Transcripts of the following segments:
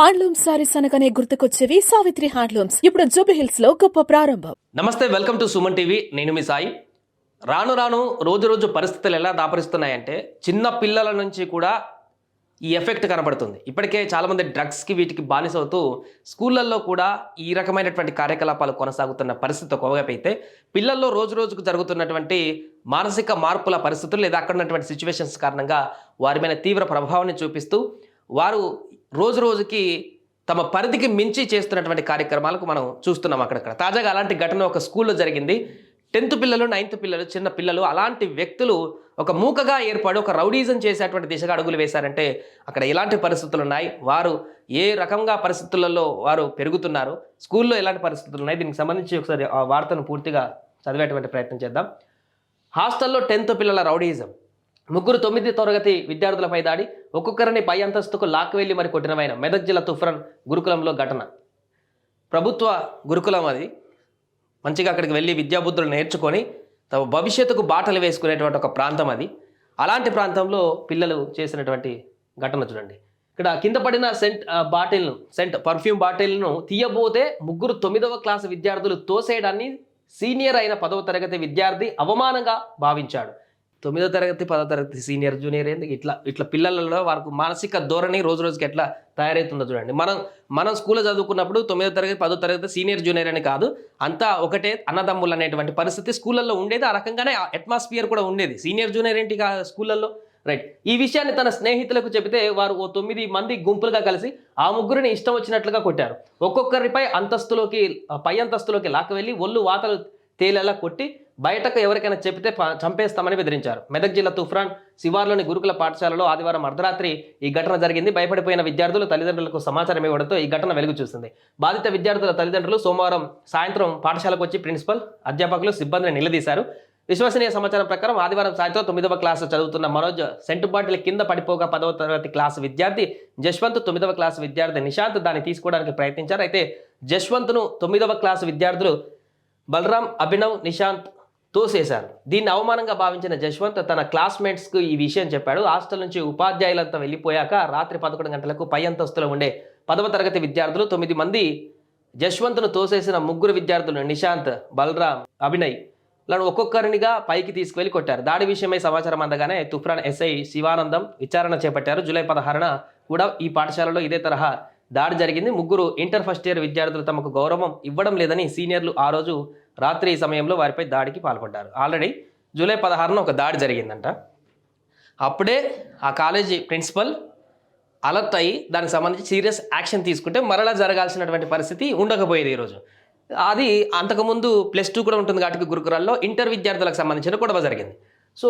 Handloom saris అనగానే గుర్తుకొచ్చేవి Savitri handlooms. ఇప్పుడు జూబ్లీహిల్స్ లో గొప్ప ప్రారంభం. నమస్తే, వెల్కమ్ టు సుమన్ టీవీ. నేను మీ సాయి. రాను రాను రోజు రోజు పరిస్థితులు ఎలా దాపరిస్తున్నాయంటే చిన్న పిల్లల నుంచి కూడా ఈ ఎఫెక్ట్ కనబడుతుంది. ఇప్పటికే చాలామంది డ్రగ్స్కి వీటికి బానిస అవుతూ స్కూళ్ళల్లో కూడా ఈ రకమైనటువంటి కార్యకలాపాలు కొనసాగుతున్న పరిస్థితి ఒకవైపు అయితే, పిల్లల్లో రోజు రోజుకు జరుగుతున్నటువంటి మానసిక మార్పుల పరిస్థితులు లేదా అక్కడ ఉన్నటువంటి సిచ్యువేషన్స్ కారణంగా వారి మీద తీవ్ర ప్రభావాన్ని చూపిస్తూ వారు రోజు రోజుకి తమ పరిధికి మించి చేస్తున్నటువంటి కార్యక్రమాలకు మనం చూస్తున్నాం. అక్కడక్కడ తాజాగా అలాంటి ఘటన ఒక స్కూల్లో జరిగింది. 10th పిల్లలు, 9th పిల్లలు, చిన్న పిల్లలు, అలాంటి వ్యక్తులు ఒక మూకగా ఏర్పడి ఒక రౌడీజం చేసేటువంటి దిశగా అడుగులు వేశారంటే అక్కడ ఎలాంటి పరిస్థితులు ఉన్నాయి, వారు ఏ రకంగా పరిస్థితులలో వారు పెరుగుతున్నారు, స్కూల్లో ఎలాంటి పరిస్థితులు ఉన్నాయి, దీనికి సంబంధించి ఒకసారి ఆ వార్తను పూర్తిగా చదివేటువంటి ప్రయత్నం చేద్దాం. హాస్టల్లో 10th పిల్లల రౌడీజం. 9వ తరగతి విద్యార్థులపై దాడి, ఒక్కొక్కరిని పై అంతస్తుకు లాక్కెళ్లి మరి కొట్టినమైన మెదక్ జిల్లా తుఫ్రాన్ గురుకులంలో ఘటన. ప్రభుత్వ గురుకులం అది. మంచిగా అక్కడికి వెళ్ళి విద్యాబుద్ధులు నేర్చుకొని తమ భవిష్యత్తుకు బాటలు వేసుకునేటువంటి ఒక ప్రాంతం అది. అలాంటి ప్రాంతంలో పిల్లలు చేసినటువంటి ఘటన చూడండి. ఇక్కడ కింద పడిన సెంట్ పర్ఫ్యూమ్ బాటిల్ను తీయబోతే 9వ క్లాసు విద్యార్థులు తోసేయడాన్ని సీనియర్ అయిన 10వ తరగతి విద్యార్థి అవమానంగా భావించాడు. 9వ తరగతి, 10వ తరగతి, సీనియర్, జూనియర్ ఏంది ఇట్లా పిల్లలలో వారికి మానసిక ధోరణి రోజు రోజుకి ఎట్లా తయారవుతుందో చూడండి. మనం స్కూల్లో చదువుకున్నప్పుడు 9వ తరగతి, 10వ తరగతి, సీనియర్, జూనియర్ అని కాదు, అంతా ఒకటే అన్నదమ్ములు అనేటువంటి పరిస్థితి స్కూళ్ళల్లో ఉండేది. ఆ రకంగానే అట్మాస్ఫియర్ కూడా ఉండేది. సీనియర్, జూనియర్ ఏంటి స్కూళ్ళల్లో, రైట్. ఈ విషయాన్ని తన స్నేహితులకు చెబితే వారు ఓ 9 మంది గుంపులుగా కలిసి ఆ ముగ్గురిని ఇష్టం వచ్చినట్లుగా కొట్టారు. ఒక్కొక్కరిపై పై అంతస్తులోకి లాక్కెళ్ళి ఒళ్ళు వాతలు తేలేలా కొట్టి బయటకు ఎవరికైనా చెబితే చంపేస్తామని బెదిరించారు. మెదక్ జిల్లా తుఫ్రాన్ శివార్లోని గురుకుల పాఠశాలలో ఆదివారం అర్ధరాత్రి ఈ ఘటన జరిగింది. భయపడిపోయిన విద్యార్థులు తల్లిదండ్రులకు సమాచారం ఇవ్వడంతో ఈ ఘటన వెలుగు చూసింది. బాధిత విద్యార్థుల తల్లిదండ్రులు సోమవారం సాయంత్రం పాఠశాలకు వచ్చి ప్రిన్సిపల్, అధ్యాపకులు, సిబ్బందిని నిలదీశారు. విశ్వసనీయ సమాచారం ప్రకారం ఆదివారం సాయంత్రం 9వ క్లాసు చదువుతున్న మనోజ్ సెంటు బాటిల్ కింద పడిపోగా 10వ తరగతి క్లాసు విద్యార్థి జశ్వంత్, 9వ క్లాసు విద్యార్థి నిశాంత్ దాన్ని తీసుకోవడానికి ప్రయత్నించారు. అయితే జశ్వంత్ను 9వ క్లాసు విద్యార్థులు బలరాం, అభినవ్, నిశాంత్ తోసేశారు. దీన్ని అవమానంగా భావించిన జశ్వంత్ తన క్లాస్మేట్స్కు ఈ విషయం చెప్పాడు. హాస్టల్ నుంచి ఉపాధ్యాయులంతా వెళ్ళిపోయాక రాత్రి 11 గంటలకు పై అంతస్తులో ఉండే 10వ తరగతి విద్యార్థులు 9 మంది జశ్వంత్ను తోసేసిన 3 విద్యార్థులు నిశాంత్, బలరాం, అభినయ్ లను ఒక్కొక్కరినిగా పైకి తీసుకువెళ్లి కొట్టారు. దాడి విషయమై సమాచారం అందగానే తుఫ్రాన్ ఎస్ఐ శివానందం విచారణ చేపట్టారు. జూలై 16న కూడా ఈ పాఠశాలలో ఇదే తరహా దాడి జరిగింది. 3 ఇంటర్ ఫస్ట్ ఇయర్ విద్యార్థులు తమకు గౌరవం ఇవ్వడం లేదని సీనియర్లు ఆ రోజు రాత్రి సమయంలో వారిపై దాడికి పాల్పడ్డారు. ఆల్రెడీ జూలై 16న ఒక దాడి జరిగిందంట. అప్పుడే ఆ కాలేజీ ప్రిన్సిపల్ అలర్ట్ అయ్యి దానికి సంబంధించి సీరియస్ యాక్షన్ తీసుకుంటే మరలా జరగాల్సినటువంటి పరిస్థితి ఉండకపోయేది. ఈరోజు అది అంతకుముందు +2 కూడా ఉంటుంది కాబట్టి గురుకురాల్లో ఇంటర్ విద్యార్థులకు సంబంధించిన గొడవ జరిగింది. సో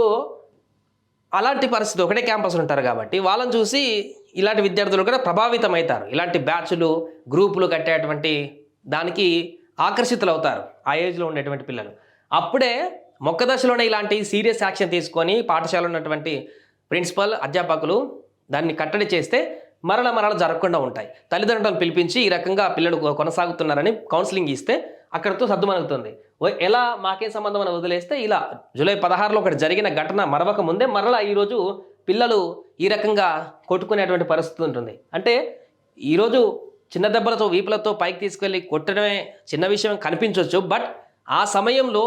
అలాంటి పరిస్థితి, ఒకటే క్యాంపస్ ఉంటారు కాబట్టి వాళ్ళని చూసి ఇలాంటి విద్యార్థులు కూడా ప్రభావితం అవుతారు. ఇలాంటి బ్యాచ్లు, గ్రూపులు కట్టేటువంటి దానికి ఆకర్షితులు అవుతారు ఆ ఏజ్లో ఉండేటువంటి పిల్లలు. అప్పుడే మొక్క దశలోనే ఇలాంటి సీరియస్ యాక్షన్ తీసుకొని పాఠశాలలో ఉన్నటువంటి ప్రిన్సిపల్, అధ్యాపకులు దాన్ని కట్టడి చేస్తే మరల జరగకుండా ఉంటాయి. తల్లిదండ్రులను పిలిపించి ఈ రకంగా పిల్లలు కొనసాగుతున్నారని కౌన్సిలింగ్ ఇస్తే అక్కడితో సర్దుమణుగుతుంది. ఎలా మాకేం సంబంధం అని వదిలేస్తే ఇలా జూలై 16లో ఒకటి జరిగిన ఘటన మరవక ముందే మరలా ఈరోజు పిల్లలు ఈ రకంగా కొట్టుకునేటువంటి పరిస్థితి ఉంటుంది. అంటే ఈరోజు చిన్న దెబ్బలతో, వీపులతో పైకి తీసుకెళ్ళి కొట్టడమే చిన్న విషయం కనిపించవచ్చు. బట్ ఆ సమయంలో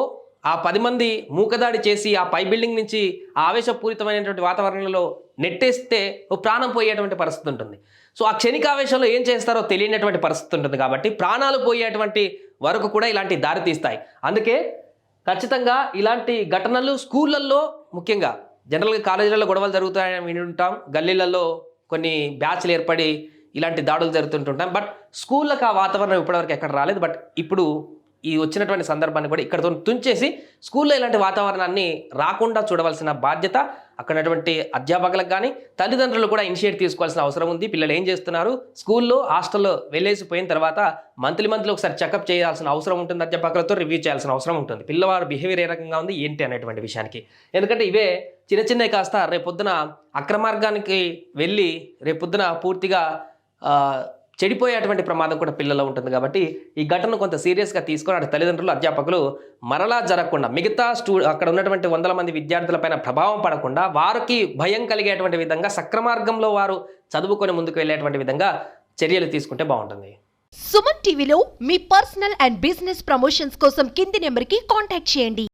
ఆ 10 మంది మూకదాడి చేసి ఆ పై బిల్డింగ్ నుంచి ఆవేశపూరితమైనటువంటి వాతావరణంలో నెట్టేస్తే ఓ ప్రాణం పోయేటువంటి పరిస్థితి ఉంటుంది. సో ఆ క్షణికావేశంలో ఏం చేస్తారో తెలియనటువంటి పరిస్థితి ఉంటుంది. కాబట్టి ప్రాణాలు పోయేటువంటి వరకు కూడా ఇలాంటి దారి తీస్తాయి. అందుకే ఖచ్చితంగా ఇలాంటి ఘటనలు స్కూళ్ళల్లో, ముఖ్యంగా జనరల్గా కాలేజీలలో గొడవలు జరుగుతాయని వింటుంటాం, గల్లీలలో కొన్ని బ్యాచ్లు ఏర్పడి ఇలాంటి దాడులు జరుగుతుంటుంటాం. బట్ స్కూళ్ళకి ఆ వాతావరణం ఇప్పటివరకు ఎక్కడ రాలేదు. బట్ ఇప్పుడు ఈ వచ్చినటువంటి సందర్భాన్ని కూడా ఇక్కడతో తుంచేసి స్కూల్లో ఇలాంటి వాతావరణాన్ని రాకుండా చూడవలసిన బాధ్యత అక్కడ ఉన్నటువంటి అధ్యాపకులకు కానీ తల్లిదండ్రులు కూడా ఇనిషియేట్ తీసుకోవాల్సిన అవసరం ఉంది. పిల్లలు ఏం చేస్తున్నారు, స్కూల్లో, హాస్టల్లో వెళ్ళేసిపోయిన తర్వాత మంత్లీ ఒకసారి చెకప్ చేయాల్సిన అవసరం ఉంటుంది. అధ్యాపకులతో రివ్యూ చేయాల్సిన అవసరం ఉంటుంది. పిల్లవాడు బిహేవియర్ ఏ రకంగా ఉంది ఏంటి అనేటువంటి విషయానికి. ఎందుకంటే ఇవే చిన్నవి కాస్త రేపొద్దున అక్రమార్గానికి వెళ్ళి రేపొద్దున పూర్తిగా చెడిపోయేటువంటి ప్రమాదం కూడా పిల్లల్లో ఉంటుంది. కాబట్టి ఈ ఘటనను కొంత సీరియస్గా తీసుకొని అటు తల్లిదండ్రులు, అధ్యాపకులు మరలా జరగకుండా మిగతా అక్కడ ఉన్నటువంటి 100 మంది విద్యార్థులపైన ప్రభావం పడకుండా వారికి భయం కలిగేటువంటి విధంగా సక్రమార్గంలో వారు చదువుకొని ముందుకు వెళ్ళేటువంటి విధంగా చర్యలు తీసుకుంటే బాగుంటుంది. సుమన్ టీవీలో మీ పర్సనల్ అండ్ బిజినెస్ ప్రమోషన్స్ కోసం కింది నెంబర్కి కాంటాక్ట్ చేయండి.